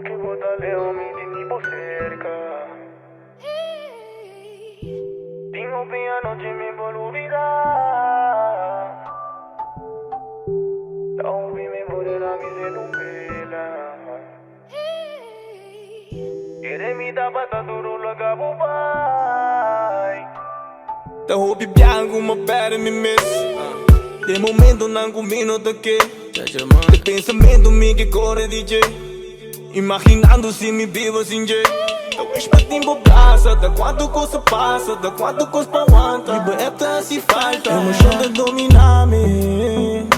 que bota leo me de tipo cerca. Tengo piano de mi por olvidar. La ubi me pone la mi de vela. Ere mi da pata duro lo acabo pai. Da hoop je bianco ma per mi miss. De momento non combino te che de pensamento mi che corre di J. Imaginando se me vivo sem J. Eu espero tempo passa, da quanto coisa passa, da quanto coisa aguanta. Liberta se falta, emoção de dominar-me.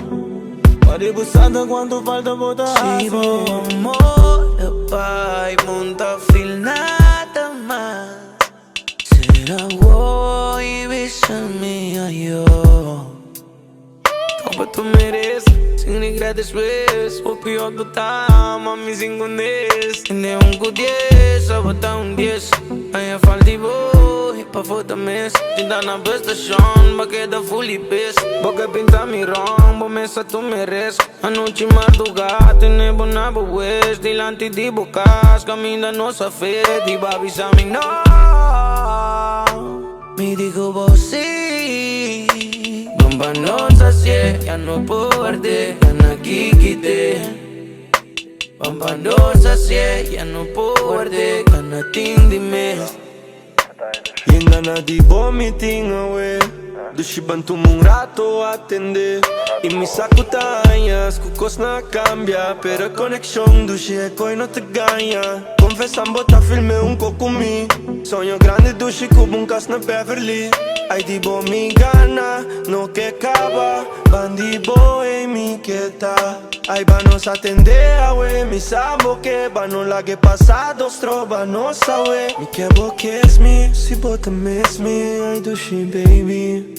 Pare buscando quanto falta botar Si vos amor, pai, monta fil nada más. Será vos y bésame a yo. Todo tu mereces, sin regretes ves. O pior do tá, mami sem condes. Tiene un Q10, só botar un 10. Aí falta de vos, e pa foda mes. Te dá na prestação, ba queda fully pes. Boca pinta mi ron, bo mesa tu mereces. A noite madrugada, tiene bona boes. Dilante de bocas, camina nossa fé. Di babi sami no. Me dijo vos sí. Bomba no sacie, ya no puedo verte, gana kikite. Bomba no sacie, ya no puedo verte, gana tindime. Engana di vomiting away. Dushi bantu mong rato atende. E mi sacutanhas, cucos na cambia. Pero a conexão dushi é coi não te ganha. Confessam botar filme comi. Sonho grande dushi cubo cas na Beverly. Ai di bo mi gana, no que acaba. Bandi bo e mi que tá. Ai banos atender awe. Mi sabo que bano la que pasado stroba no sawe. Mi que bo kiss me, si bota miss me. Ai dushi baby.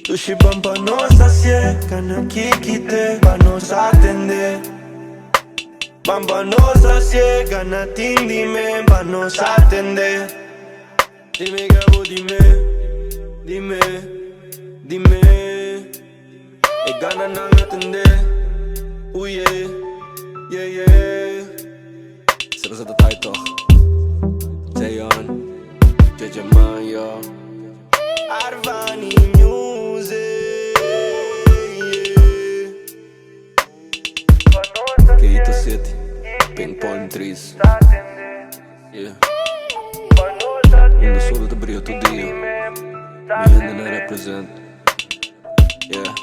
Dushi bamba nos sacie, cana kikite, ba nos atender. Bamba nos sacie, gana tindime, ba nos atender. Dime gabo, dime, dime, dime. E gana nang atender. Oh yeah, yeah, yeah. Sila sa tatay to. Jayon, Jajaman, yo. Arvani Music, yeah. Quito City, Ping Pong Trees, yeah. Mundo solo te brilha todo dia. Me ainda não representa, yeah.